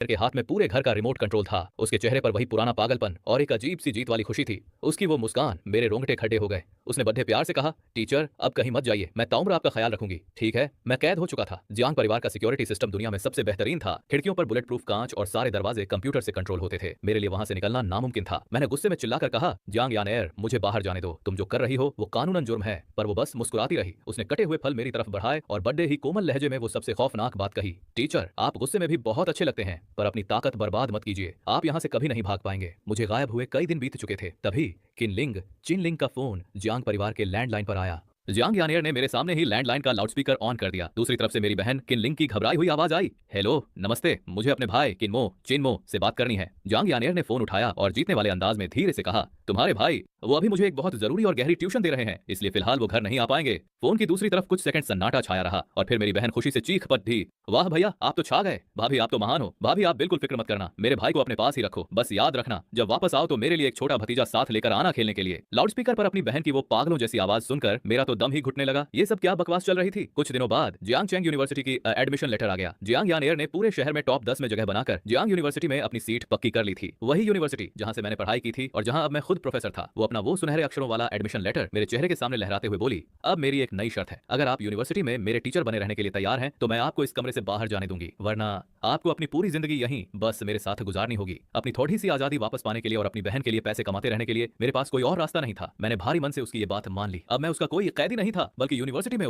के हाथ में पूरे घर का रिमोट कंट्रोल था। उसके चेहरे पर वही पुराना पागलपन और एक अजीब सी जीत वाली खुशी थी। उसकी वो मुस्कान मेरे रोंगटे खड़े हो गए। उसने बड़े प्यार से कहा, टीचर अब कहीं मत जाइए, मैं ताउम्र आपका ख्याल रखूंगी, ठीक है। मैं कैद हो चुका था। जियांग परिवार का सिक्योरिटी सिस्टम दुनिया में सबसे बेहतरीन था। खिड़कियों पर बुलेट प्रूफ कांच और सारे दरवाजे कंप्यूटर से कंट्रोल होते थे। मेरे लिए वहां से निकलना नामुमकिन था। मैंने गुस्से में चिल्लाकर कहा, जियांग यानेर, मुझे बाहर जाने दो। तुम जो कर रही हो वो कानूनन जुर्म है। पर वो बस मुस्कुराती रही। उसने कटे हुए फल मेरी तरफ बढ़ाए और बड़े ही कोमल लहजे में वो सबसे खौफनाक बात कही, टीचर आप गुस्से में भी बहुत अच्छे लगते हैं, पर अपनी ताकत बर्बाद मत कीजिए। आप यहाँ से कभी नहीं भाग पाएंगे। मुझे गायब हुए कई दिन बीत चुके थे। तभी किनलिंग चिनलिंग का फोन जियांग परिवार के लैंडलाइन पर आया। जियांग यानियर ने मेरे सामने ही लैंडलाइन का लाउडस्पीकर ऑन कर दिया। दूसरी तरफ से मेरी बहन किनलिंग की घबराई हुई आवाज आई, हेलो नमस्ते, मुझे अपने भाई किनमो चिनमो से बात करनी है। जियांग यानियर ने फोन उठाया और जीतने वाले अंदाज में धीरे से कहा, तुम्हारे भाई वो अभी मुझे एक बहुत जरूरी और गहरी ट्यूशन दे रहे हैं, इसलिए फिलहाल वो घर नहीं आ पाएंगे। फोन की दूसरी तरफ कुछ सेकंड सन्नाटा छाया रहा और फिर मेरी बहन खुशी से चीख पड़ी, वाह भैया आप तो छा गए। भाभी आप तो महान हो। भाभी आप बिल्कुल फिक्र मत करना, मेरे भाई को अपने पास ही रखो। बस याद रखना जब वापस आओ तो मेरे लिए एक छोटा भतीजा साथ लेकर आना खेलने के लिए। लाउडस्पीकर पर अपनी बहन की वो पागलों जैसी आवाज सुनकर मेरा तो दम ही घुटने लगा। ये सब क्या बकवास चल रही थी। कुछ दिनों बाद जियांगचैंग यूनिवर्सिटी की एडमिशन लेटर आ गया। जियांग यानियर ने पूरे शहर में टॉप 10 में जगह बनाकर जियांग यूनिवर्सिटी में अपनी सीट पक्की कर ली थी। वही यूनिवर्सिटी जहां से मैंने पढ़ाई की थी और जहां अब मैं खुद प्रोफेसर था। वो अपना वो सुनहरे अक्षरों वाला एडमिशन लेटर मेरे चेहरे के सामने लहराते हुए बोली, अब मेरी एक नई शर्त है, अगर आप यूनिवर्सिटी में मेरे टीचर बने रहने के लिए तैयार हैं तो मैं आपको इस कमरे से बाहर जाने दूंगी, वरना आपको अपनी पूरी जिंदगी यहीं बस मेरे साथ गुजारनी होगी। अपनी थोड़ी सी आजादी वापस पाने के लिए और अपनी बहन के लिए पैसे कमाते रहने के लिए मेरे पास कोई और रास्ता नहीं था। मैंने भारी मन से उसकी ये बात मान ली। अब मैं उसका कोई कैदी नहीं था, बल्कि यूनिवर्सिटी में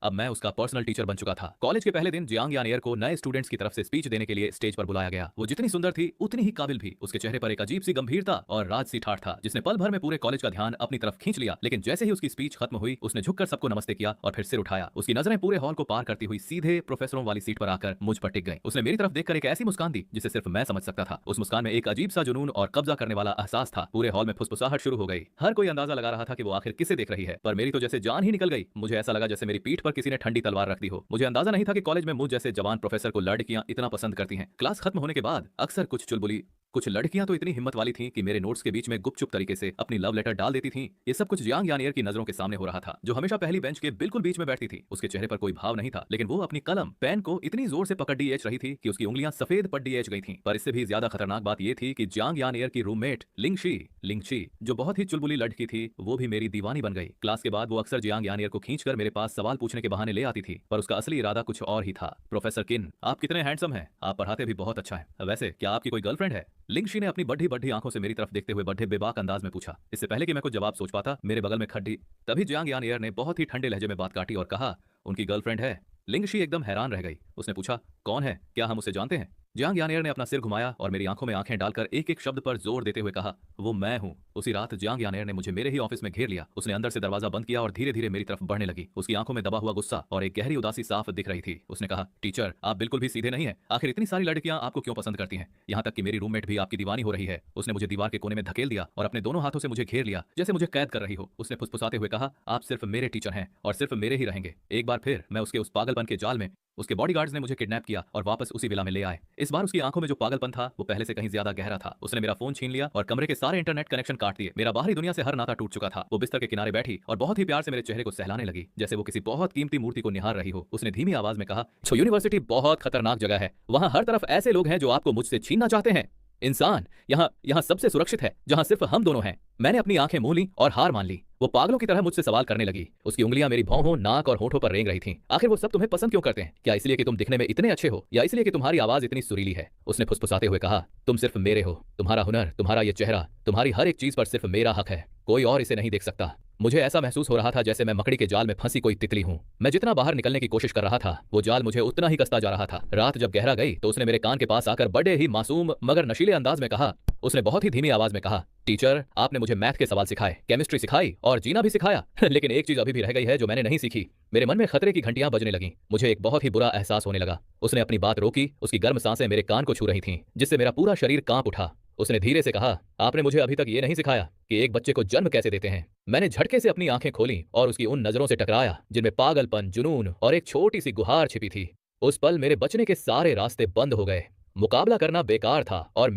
अब मैं उसका पर्सनल टीचर बन चुका था। कॉलेज के पहले दिन जियांग यानियर को नए स्टूडेंट्स की तरफ से स्पीच देने के लिए स्टेज पर बुलाया गया। वो जितनी सुंदर थी उतनी ही काबिल भी। उसके चेहरे पर एक अजीब सी गंभीरता और राजसी ठाठ था जिसने पल भर में पूरे कॉलेज का ध्यान अपनी तरफ खींच लिया। लेकिन जैसे ही उसकी स्पीच खत्म हुई उसने झुककर सबको नमस्ते किया और फिर सिर उठाया। उसकी नजरें पूरे हॉल को पार करती हुई सीधे प्रोफेसरों वाली सीट पर आकर मुझ पर टिक गई। उसने मेरी तरफ देखकर एक ऐसी मुस्कान दी जिसे सिर्फ मैं समझ सकता था। उस मुस्कान में एक अजीब सा जुनून और कब्जा करने वाला एहसास था। पूरे हॉल में फुसफुसाहट शुरू हो गई। हर कोई अंदाजा लगा रहा था कि वो आखिर किसे देख रही है, पर मेरी तो जैसे जान ही निकल गई। मुझे ऐसा लगा जैसे मेरी पीठ पर किसी ने ठंडी तलवार रख दी हो। मुझे अंदाजा नहीं था कि कॉलेज में मुझ जैसे जवान प्रोफेसर को लड़कियां इतना पसंद करती हैं। क्लास खत्म होने के बाद अक्सर कुछ चुलबुली कुछ लड़कियां तो इतनी हिम्मत वाली थीं कि मेरे नोट्स के बीच में गुपचुप तरीके से अपनी लव लेटर डाल देती थीं। ये सब कुछ जियांग यानियर की नजरों के सामने हो रहा था, जो हमेशा पहली बेंच के बिल्कुल बीच में बैठती थी। उसके चेहरे पर कोई भाव नहीं था, लेकिन वो अपनी कलम पेन को इतनी जोर से पकड़ डी एच रही थी कि उसकी उंगलियां सफेद पट्टी एच गई थीं। पर इससे भी ज्यादा खतरनाक बात यह थी कि जियांग यानियर की रूममेट लिंगशी जो बहुत ही चुलबुली लड़की थी, वो भी मेरी दीवानी बन गई। क्लास के बाद वो अक्सर जियांग यानियर को खींचकर मेरे पास सवाल पूछने के बहाने ले आती थी, पर उसका असली इरादा कुछ और ही था। प्रोफेसर किन, आप कितने हैंडसम हैं, आप पढ़ाते भी बहुत अच्छा है। वैसे क्या आपकी कोई गर्लफ्रेंड है? लिंगशी ने अपनी बढ़ी बढ़ी आंखों से मेरी तरफ देखते हुए बढ़े बेबाक अंदाज में पूछा। इससे पहले कि मैं कुछ जवाब सोच पाता, मेरे बगल में खड़ी तभी जियांग यानियर ने बहुत ही ठंडे लहजे में बात काटी और कहा, उनकी गर्लफ्रेंड है। लिंगशी एकदम हैरान रह गई। उसने पूछा, कौन है, क्या हम उसे जानते हैं? जियांग यानियर ने अपना सिर घुमाया और मेरी आंखों में आंखें डालकर एक एक शब्द पर जोर देते हुए कहा, वो मैं हूं। उसी रात जियांग यानियर ने मुझे मेरे ही ऑफिस में घेर लिया। उसने अंदर से दरवाजा बंद किया और धीरे धीरे मेरी तरफ बढ़ने लगी। उसकी आंखों में दबा हुआ गुस्सा और एक गहरी उदासी साफ दिख रही थी। उसने कहा, टीचर आप बिल्कुल भी सीधे नहीं है। आखिर इतनी सारी लड़कियां आपको क्यों पसंद करती हैं? यहाँ तक कि मेरी रूममेट भी आपकी दीवानी हो रही है। उसने मुझे दीवार के कोने में धकेल दिया और अपने दोनों हाथों से मुझे घेर लिया जैसे मुझे कैद कर रही हो। उसने फुसफुसाते हुए कहा, आप सिर्फ मेरे टीचर हैं और सिर्फ मेरे ही रहेंगे। एक बार फिर मैं उसके उस पागलपन के जाल में उसके बॉडीगार्ड्स ने मुझे किडनैप किया और वापस उसी विला में ले आए। इस बार उसकी आंखों में जो पागलपन था वो पहले से कहीं ज्यादा गहरा था। उसने मेरा फोन छीन लिया और कमरे के सारे इंटरनेट कनेक्शन काट दिए। मेरा बाहरी दुनिया से हर नाता टूट चुका था। वो बिस्तर के किनारे बैठी और बहुत ही प्यार से मेरे चेहरे को सहलाने लगी जैसे वो किसी बहुत कीमती मूर्ति को निहार रही हो। उसने धीमी आवाज में कहा, तो यूनिवर्सिटी बहुत खतरनाक जगह है। वहां हर तरफ ऐसे लोग हैं जो आपको मुझसे छीनना चाहते हैं। इंसान यहाँ सबसे सुरक्षित है जहां सिर्फ हम दोनों हैं। मैंने अपनी आंखें मूंद ली और हार मान ली। वो पागलों की तरह मुझसे सवाल करने लगी। उसकी उंगलियां मेरी भौहों, नाक और होठों पर रेंग रही थीं। आखिर वो सब तुम्हें पसंद क्यों करते हैं? क्या इसलिए कि तुम दिखने में इतने अच्छे हो, या इसलिए कि तुम्हारी आवाज इतनी सुरीली है? उसने फुसफुसाते हुए कहा, तुम सिर्फ मेरे हो। तुम्हारा हुनर, तुम्हारा ये चेहरा, तुम्हारी हर एक चीज पर सिर्फ मेरा हक है। कोई और इसे नहीं देख सकता। मुझे ऐसा महसूस हो रहा था जैसे मैं मकड़ी के जाल में फंसी कोई तितली हूं। मैं जितना बाहर निकलने की कोशिश कर रहा था वो जाल मुझे उतना ही कसता जा रहा था। रात जब गहरा गई तो उसने मेरे कान के पास आकर बड़े ही मासूम मगर नशीले अंदाज में कहा, उसने बहुत ही धीमी आवाज में कहा, टीचर आपने मुझे मैथ के सवाल सिखाए, केमिस्ट्री सिखाई और जीना भी सिखाया लेकिन एक चीज अभी भी रह गई है जो मैंने नहीं सीखी। मेरे मन में खतरे की घंटियां बजने लगीं। मुझे एक बहुत ही बुरा एहसास होने लगा। उसने अपनी बात रोकी। उसकी गर्म सांसें मेरे कान को छू रही थीं जिससे मेरा पूरा शरीर कांप उठा। उसने धीरे से कहा, आपने मुझे अभी तक ये नहीं सिखाया कि एक बच्चे को जन्म कैसे देते हैं। मैंने झटके से अपनी आंखें खोली और उसकी उन नजरों से टकराया जिनमें पागलपन, जुनून और एक छोटी सी गुहार छिपी थी। उस पल मेरे बचने के सारे रास्ते बंद हो गए। मुकाबला करना बेकार था और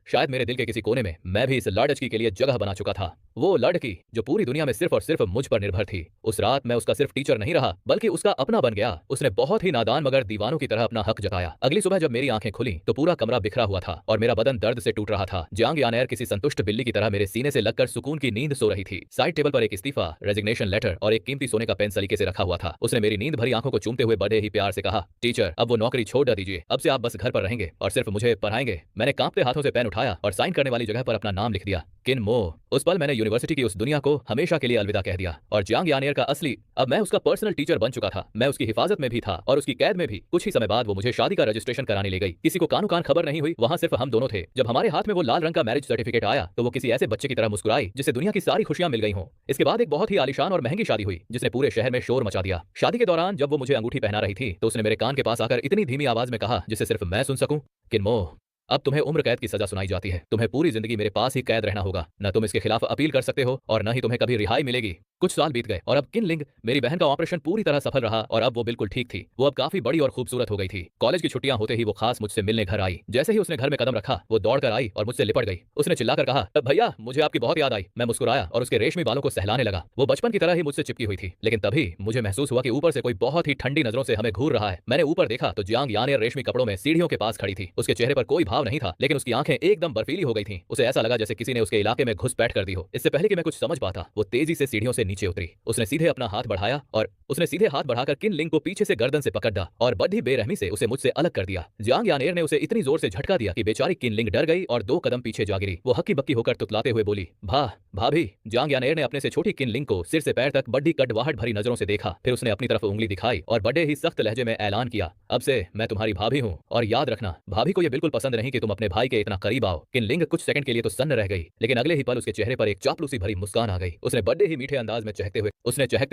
शायद मेरे दिल के किसी कोने में मैं भी इस लड़की के लिए जगह बना चुका था। वो लड़की जो पूरी दुनिया में सिर्फ और सिर्फ मुझ पर निर्भर थी। उस रात मैं उसका सिर्फ टीचर नहीं रहा बल्कि उसका अपना बन गया। उसने बहुत ही नादान मगर दीवानों की तरह अपना हक जताया। अगली सुबह जब मेरी आंखें खुली तो पूरा कमरा बिखरा हुआ था और मेरा बदन दर्द से टूट रहा था। जियांग यानेर किसी संतुष्ट बिल्ली की तरह मेरे सीने से लगकर सुकून की नींद सो रही थी। साइड टेबल पर एक इस्तीफा, रेजिग्नेशन लेटर और एक कीमती सोने का पेन सलीके से रखा हुआ था। उसने मेरी नींद भरी आंखों को चूमते हुए बड़े ही प्यार से कहा, टीचर अब वो नौकरी छोड़ दीजिए, अब से आप बस घर पर रहेंगे और सिर्फ मुझे पढ़ाएंगे। मैंने कांपते हाथों से पेन उठाया और साइन करने वाली जगह पर अपना नाम लिख दिया, किन मो। उस पल मैंने यूनिवर्सिटी की उस दुनिया को हमेशा के लिए अलविदा कह दिया और जियांग यानेर का असली अब मैं उसका पर्सनल टीचर बन चुका था। मैं उसकी हिफाजत में भी था और उसकी कैद में भी। कुछ ही समय बाद वो मुझे शादी का रजिस्ट्रेशन कराने ले गई। किसी को कानो कान खबर नहीं हुई, वहां सिर्फ हम दोनों थे। जब हमारे हाथ में वो लाल रंग का मैरिज सर्टिफिकेट आया तो वो किसी ऐसे बच्चे की तरह मुस्कुराई जिसे दुनिया की सारी खुशियां मिल गई हों। इसके बाद एक बहुत ही आलीशान और महंगी शादी हुई जिसने पूरे शहर में शोर मचा दिया। शादी के दौरान जब वो मुझे अंगूठी पहना रही थी तो उसने मेरे कान के पास आकर इतनी धीमी आवाज में कहा जिसे सिर्फ मैं सुन सकूं, किनमो अब तुम्हें उम्र कैद की सजा सुनाई जाती है। तुम्हें पूरी जिंदगी मेरे पास ही कैद रहना होगा। न तुम इसके खिलाफ अपील कर सकते हो और न ही तुम्हें कभी रिहाई मिलेगी। कुछ साल बीत गए और अब किनलिंग, मेरी बहन का ऑपरेशन पूरी तरह सफल रहा और अब वो बिल्कुल ठीक थी। वो अब काफी बड़ी और खूबसूरत हो गई थी। कॉलेज की छुट्टियां होते ही वो खास मुझसे मिलने घर आई। जैसे ही उसने घर में कदम रखा वो दौड़कर आई और मुझसे लिपट गई। उसने चिल्लाकर कहा, भैया मुझे आपकी बहुत याद आई। मैं मुस्कुराया और उसके रेशमी बालों को सहलाने लगा। वो बचपन की तरह ही मुझसे चिपकी हुई थी। लेकिन तभी मुझे महसूस हुआ कि ऊपर से कोई बहुत ही ठंडी नजरों से हमें घूर रहा है। मैंने ऊपर देखा तो जियांग यानेर रेशमी कपड़ों में सीढ़ियों के पास खड़ी थी। उसके चेहरे पर कोई भाव नहीं था लेकिन उसकी आंखें एकदम बर्फीली हो गई थीं। उसे ऐसा लगा जैसे किसी ने उसके इलाके में घुसपैठ कर दी हो। इससे पहले कि मैं कुछ समझ पाता वो तेजी से सीढ़ियों से नीचे उतरी। उसने सीधे अपना हाथ बढ़ाया और उसने सीधे हाथ बढ़ाकर किनलिंग को पीछे से गर्दन से पकड़ लिया और बड़ी बेरहमी से उसे मुझसे अलग कर दिया। जियांग यानेर ने उसे इतनी जोर से झटका दिया कि बेचारी किनलिंग डर गई और 2 कदम पीछे जा गिरी। वो हक्की बक्की होकर तुतलाते हुए बोली, भाभी। जियांग यानेर ने अपने से छोटी किनलिंग को सिर से पैर तक बड़ी कड़वाहट भरी नजरों से देखा। फिर उसने अपनी तरफ उंगली दिखाई और बड़े ही सख्त लहजे में ऐलान किया, अब से मैं तुम्हारी भाभी हूँ और याद रखना भाभी को यह बिल्कुल पसंद नहीं कि तुम अपने भाई के इतना करीब आओ। किनलिंग कुछ सेकंड के लिए तो सन्न रह गई लेकिन अगले ही पल उसके चेहरे पर एक चापलूसी भरी मुस्कान आ गई। उसने बड़े ही मीठे अंदाज में चहकते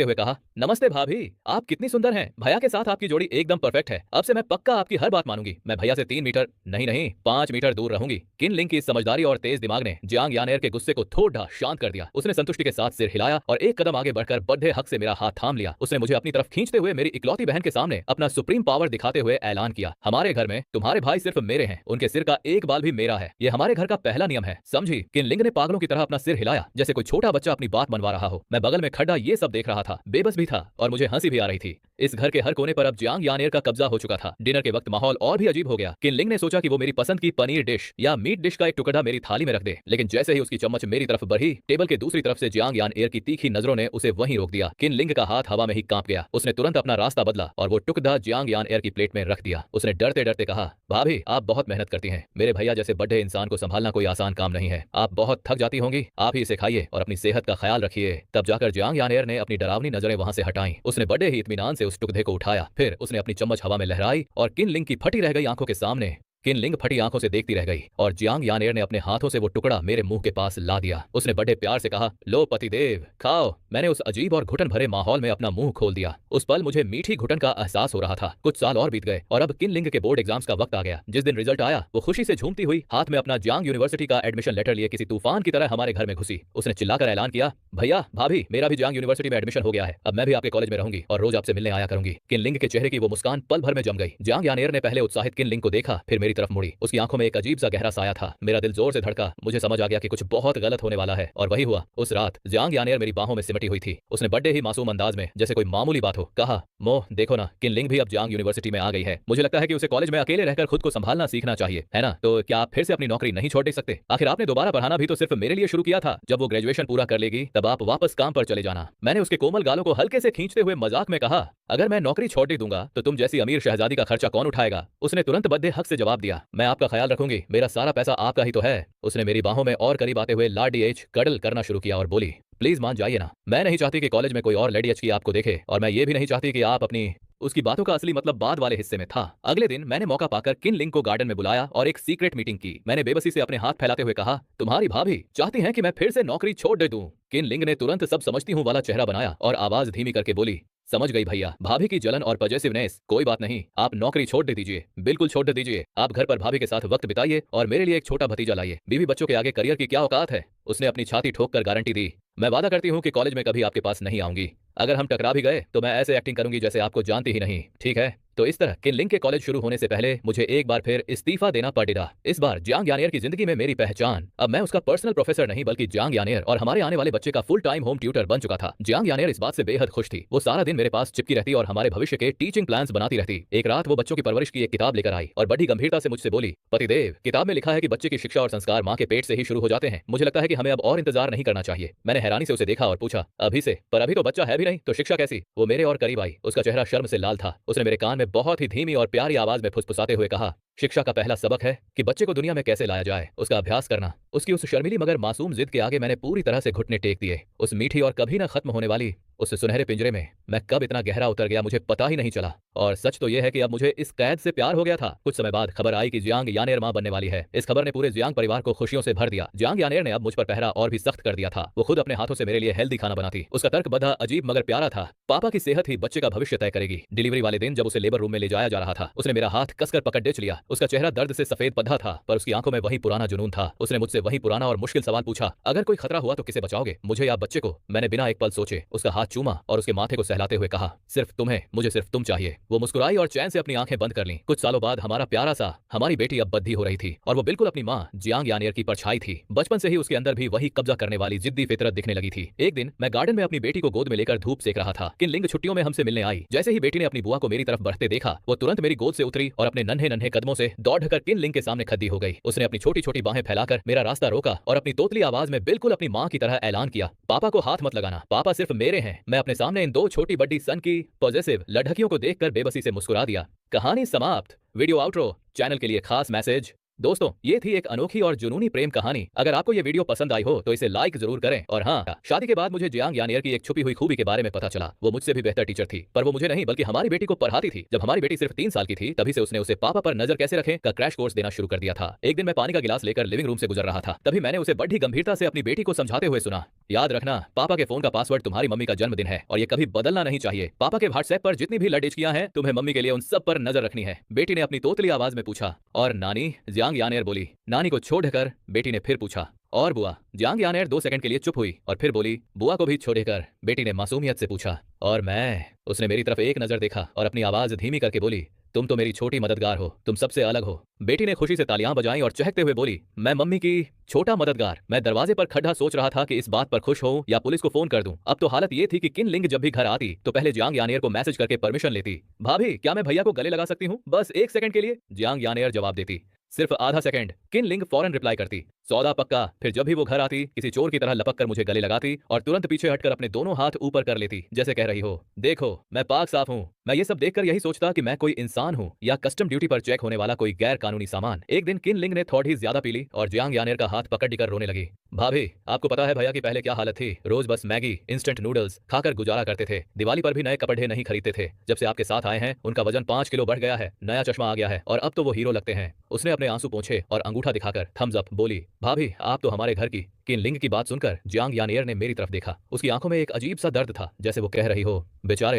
हुए कहा, नमस्ते भाभी, आप कितनी सुंदर हैं। भैया के साथ आपकी जोड़ी एकदम परफेक्ट है। अब से मैं पक्का आपकी हर बात मानूंगी। मैं भैया से 3 मीटर नहीं 5 मीटर दूर रहूंगी। किनलिंग की समझदारी और तेज दिमाग ने जियांग यानेर के गुस्से को थोड़ा शांत कर दिया। उसने संतुष्टि के साथ सिर हिलाया और एक कदम आगे बढ़कर बड़े हक से मेरा हाथ थाम लिया। उसने मुझे अपनी तरफ खींचते हुए मेरी इकलौती बहन के सामने अपना सुप्रीम पावर दिखाते हुए ऐलान किया, हमारे घर में तुम्हारे भाई सिर्फ मेरे हैं, उनके सिर का एक बाल भी मेरा है। ये हमारे घर का पहला नियम है, समझी। किनलिंग ने पागलों की तरह अपना सिर हिलाया जैसे कोई छोटा बच्चा अपनी बात मनवा रहा हो। मैं बगल में खड़ा ये सब देख रहा था, बेबस भी था और मुझे हंसी भी आ रही थी। इस घर के हर कोने पर अब जियांग यानेर का कब्जा हो चुका था। डिनर के वक्त माहौल और भी अजीब हो गया। किनलिंग ने सोचा कि वो मेरी पसंद की पनीर डिश या मीट डिश का एक टुकड़ा मेरी थाली में रख दे, लेकिन जैसे ही उसकी चम्मच मेरी तरफ बढ़ी, टेबल के दूसरी तरफ से जियांग यानेर की तीखी नजरों ने उसे वहीं रोक दिया। किनलिंग का हाथ हवा में ही कांप गया। उसने तुरंत अपना रास्ता बदला और वो टुकड़ा जियांग यानेर की प्लेट में रख दिया। उसने डरते डरते कहा, भाभी आप बहुत मेहनत करती हैं। मेरे भैया जैसे बड़े इंसान को संभालना कोई आसान काम नहीं है। आप बहुत थक जाती होंगी, आप ही इसे खाइए और अपनी सेहत का ख्याल रखिए। तब जाकर जियांग यानेर ने अपनी डरावनी नजरें वहां से हटाई। उसने बड़े ही इत्मीनान से उस टुकड़े को उठाया। फिर उसने अपनी चम्मच हवा में लहराई और किनलिंग की फटी रह गई आंखों के सामने। किनलिंग फटी आंखों से देखती रह गई और जियांग यानेर ने अपने हाथों से वो टुकड़ा मेरे मुंह के पास ला दिया। उसने बड़े प्यार से कहा, लो पतिदेव खाओ। मैंने उस अजीब और घुटन भरे माहौल में अपना मुंह खोल दिया। उस पल मुझे मीठी घुटन का एहसास हो रहा था। कुछ साल और बीत गए और अब किनलिंग के बोर्ड एग्जाम्स का वक्त आ गया। जिस दिन रिजल्ट आया वो खुशी से झूमती हुई हाथ में अपना जियांग यूनिवर्सिटी का एडमिशन लेटर लिए किसी तूफान की तरह हमारे घर में घुसी। उसने चिल्लाकर ऐलान किया, भैया भाभी मेरा भी जियांग यूनिवर्सिटी में एडमिशन हो गया है। अब मैं भी आपके कॉलेज में रहूंगी और रोज आपसे मिलने आया करूंगी। किनलिंग के चेहरे की वो मुस्कान पल भर में जम गई। जियांग यानेर ने पहले उत्साहित किनलिंग को देखा, फिर मेरी तरफ मुड़ी। उसकी आंखों में एक अजीब सा गहरा साया था। मेरा दिल जोर से धड़का। मुझे समझ आ गया कि कुछ बहुत गलत होने वाला है और वही हुआ। उस रात जियांग यानेर मेरी बाहों में सिमटी हुई थी। उसने बड़े ही मासूम अंदाज में जैसे कोई मामूली बात हो कहा, मोह देखो ना, किनलिंग भी अब जियांग यूनिवर्सिटी में आ गई है। मुझे लगता है कि उसे कॉलेज में अकेले रहकर खुद को संभालना सीखना चाहिए, है ना? तो क्या आप फिर से अपनी नौकरी नहीं छोड़ दे सकते? आखिर आपने दोबारा पढ़ाना भी तो सिर्फ मेरे लिए शुरू किया था। जब वो ग्रेजुएशन पूरा कर लेगी तब आप वापस काम पर चले जाना। मैंने उसके कोमल गालों को हल्के से खींचते हुए मजाक में कहा, अगर मैं नौकरी छोड़ दे दूंगा तो तुम जैसी अमीर शहजादी का खर्चा कौन उठाएगा? उसने तुरंत बद्दे हक से जवाब दिया, मैं आपका ख्याल रखूंगी, मेरा सारा पैसा आपका ही तो है। उसने मेरी बाहों में और करीब आते हुए लाडी एच कडल करना शुरू किया और बोली, प्लीज मान जाइए ना, मैं नहीं चाहती कि कॉलेज में कोई और लेडी एच की आपको देखे और मैं ये भी नहीं चाहती कि आप अपनी। उसकी बातों का असली मतलब बाद वाले हिस्से में था। अगले दिन मैंने मौका पाकर किनलिंग को गार्डन में बुलाया और एक सीक्रेट मीटिंग की। मैंने बेबसी से अपने हाथ फैलाते हुए कहा, तुम्हारी भाभी चाहती हैं कि मैं फिर से नौकरी छोड़ दे दूं। किनलिंग ने तुरंत सब समझती हूँ वाला चेहरा बनाया और आवाज धीमी करके बोली, समझ गई भैया। भाभी की जलन और पजेसिवनेस, कोई बात नहीं, आप नौकरी छोड़ दे दीजिए, बिल्कुल छोड़ दे दीजिए। आप घर पर भाभी के साथ वक्त बिताइए और मेरे लिए एक छोटा भतीजा लाइए। बीवी बच्चों के आगे करियर की क्या औकात है? उसने अपनी छाती ठोक कर गारंटी दी, मैं वादा करती हूँ कि कॉलेज में कभी आपके पास नहीं आऊंगी। अगर हम टकरा भी गए तो मैं ऐसे एक्टिंग करूंगी जैसे आपको जानती ही नहीं, ठीक है? तो इस तरह किनलिंग के कॉलेज शुरू होने से पहले मुझे एक बार फिर इस्तीफा देना पड़ा। इस बार जियांग यानियर की जिंदगी में मेरी पहचान, अब मैं उसका पर्सनल प्रोफेसर नहीं बल्कि जियांग यानियर और हमारे आने वाले बच्चे का फुल टाइम होम ट्यूटर बन चुका था। जियांग यानियर इस बात से बेहद खुश थी। वो सारा दिन मेरे पास चिपकी रहती और हमारे भविष्य के टीचिंग प्लान्स बनाती रहती। एक रात वो बच्चों की परवरिश की एक किताब लेकर आई और बड़ी गंभीरता से मुझसे बोली, पतिदेव, किताब में लिखा है कि बच्चे की शिक्षा और संस्कार माँ के पेट से ही शुरू हो जाते हैं। मुझे लगता है कि हमें अब और इंतजार नहीं करना चाहिए। मैंने हैरानी से उसे देखा और पूछा, अभी से? पर अभी तो बच्चा है भी नहीं, तो शिक्षा कैसी? वो मेरे और करीब आई। उसका चेहरा शर्म से लाल था। उसने मेरे कान में बहुत ही धीमी और प्यारी आवाज में फुसफुसाते हुए कहा, शिक्षा का पहला सबक है कि बच्चे को दुनिया में कैसे लाया जाए, उसका अभ्यास करना। उसकी उस शर्मीली मगर मासूम जिद के आगे मैंने पूरी तरह से घुटने टेक दिए। उस मीठी और कभी न खत्म होने वाली उस सुनहरे पिंजरे में मैं कब इतना गहरा उतर गया मुझे पता ही नहीं चला। और सच तो यह है कि अब मुझे इस कैद से प्यार हो गया था। कुछ समय बाद खबर आई कि जियांग यानेर मां बनने वाली है। इस खबर ने पूरे जियांग परिवार को खुशियों से भर दिया। जियांग यानेर ने अब मुझ पर पहरा और भी सख्त कर दिया था। वो खुद अपने हाथों से मेरे लिए हेल्दी खाना बनाती। उसका तर्क बधा अजीब मगर प्यारा था। पापा की सेहत ही बच्चे का भविष्य तय करेगी। डिलीवरी वाले दिन जब उसे लेबर रूम में ले जाया जा रहा था, उसने मेरा हाथ कसकर पकड़ डिच लिया। उसका चेहरा दर्द से सफेद पद्धा था, पर उसकी आंखों में वही पुराना जुनून था। उसने मुझसे वही पुराना और मुश्किल सवाल पूछा, अगर कोई खतरा हुआ तो किसे बचाओगे, मुझे या बच्चे को? मैंने बिना एक पल सोचे उसका हाथ चूमा और उसके माथे को सहलाते हुए कहा, सिर्फ तुम्हें, मुझे सिर्फ तुम चाहिए। वो मुस्कुराई और चैन से अपनी आंखें बंद कर लीं। कुछ सालों बाद हमारा प्यारा सा हमारी बेटी अब बद्धी हो रही थी और वो बिल्कुल अपनी माँ जियांग यानियर की परछाई थी। बचपन से ही उसके अंदर भी वही कब्जा करने वाली जिद्दी फितरत दिखने लगी थी। एक दिन मैं गार्डन में अपनी बेटी को गोद में लेकर धूप सेक रहा था। किनलिंग छुट्टियों में हमसे मिलने आई। जैसे ही बेटी ने अपनी बुआ को मेरी तरफ बढ़ते देखा, वो तुरंत मेरी गोद से उतरी और अपने नन्हे नन्हे कदमों से दौड़कर किनलिंग के सामने खड़ी हो गई। उसने अपनी छोटी छोटी बाहें फैलाकर मेरा रास्ता रोका और अपनी तोतली आवाज में बिल्कुल अपनी माँ की तरह ऐलान किया, पापा को हाथ मत लगाना, पापा सिर्फ मेरे हैं। मैं अपने सामने इन दो छोटी बड्डी सन की पॉजेसिव लड़कियों को देखकर बेबसी से मुस्कुरा दिया। कहानी समाप्त। Video outro. चैनल के लिए खास मैसेज। दोस्तों, ये थी एक अनोखी और जुनूनी प्रेम कहानी। अगर आपको ये वीडियो पसंद आई हो तो इसे लाइक जरूर करें। और हाँ, शादी के बाद मुझे जियांग यानियर की एक छुपी हुई खूबी के बारे में पता चला। वो मुझसे भी बेहतर टीचर थी, पर वो मुझे नहीं बल्कि हमारी बेटी को पढ़ाती थी। जब हमारी बेटी सिर्फ 3 साल की थी, तभी से उसने उसे पापा पर नजर कैसे रखें का क्रैश कोर्स देना शुरू कर दिया था। एक दिन मैं पानी का गिलास लेकर लिविंग रूम से गुजर रहा था, तभी मैंने उसे बड़ी गंभीरता से अपनी बेटी को समझाते हुए सुना, याद रखना, पापा के फोन का पासवर्ड तुम्हारी मम्मी का जन्मदिन है और ये कभी बदलना नहीं चाहिए। पापा के व्हाट्सएप पर जितनी भी लड़ेचकियां हैं, तुम्हें मम्मी के लिए उन सब पर नजर रखनी है। बेटी ने अपनी तोतली आवाज में पूछा, और नानी? जियांग यानियर बोली। नानी को छोड़कर बेटी ने फिर पूछा, और बुआ? जियांग यानियर 2 सेकंड के लिए चुप हुई और फिर बोली, बुआ को भी छोड़कर। बेटी ने मासूमियत से पूछा, और मैं? उसने मेरी तरफ एक नजर देखा और अपनी आवाज धीमी करके बोली, तुम तो मेरी छोटी मददगार हो, तुम सबसे अलग हो। बेटी ने खुशी से तालियां बजाईं और चहकते हुए बोली, मैं मम्मी की छोटा मददगार। मैं दरवाजे पर खड़ा सोच रहा था कि इस बात पर खुश हो या पुलिस को फोन कर दूं। अब तो हालत ये थी कि किनलिंग जब भी घर आती तो पहले जियांग यानियर को मैसेज करके परमिशन लेती, भाभी क्या मैं भैया को गले लगा सकती हूँ, बस 1 सेकंड के लिए? जियांग यानियर जवाब देती, सिर्फ आधा सेकंड। किनलिंग फौरन रिप्लाई करती, सौदा पक्का। फिर जब भी वो घर आती, किसी चोर की तरह लपक कर मुझे गले लगाती और तुरंत पीछे हटकर अपने दोनों हाथ ऊपर कर लेती, जैसे कह रही हो, देखो मैं पाक साफ हूँ। मैं ये सब देखकर यही सोचता कि मैं कोई इंसान हूँ या कस्टम ड्यूटी पर चेक होने वाला कोई गैर कानूनी सामान। एक दिन किनलिंग ने थोड़ी ज्यादा पी ली और जियांग यानियर का हाथ पकड़ रोने लगी। भाभी, आपको पता है भैया की पहले क्या हालत थी? रोज बस मैगी, इंस्टेंट नूडल्स खाकर गुजारा करते थे। दिवाली पर भी नए कपड़े नहीं खरीदते थे। जब से आपके साथ आए हैं, उनका वजन 5 किलो बढ़ गया है, नया चश्मा आ गया है और अब तो वो हीरो लगते हैं। उसने अपने आंसू पोंछे और अंगूठा दिखाकर थम्स अप बोली, भाभी आप तो हमारे घर की। किनलिंग की बात सुनकर जियांग यानियर ने मेरी तरफ देखा। उसकी आंखों में एक अजीब सा दर्द था, जैसे वो कह रही हो, बेचारे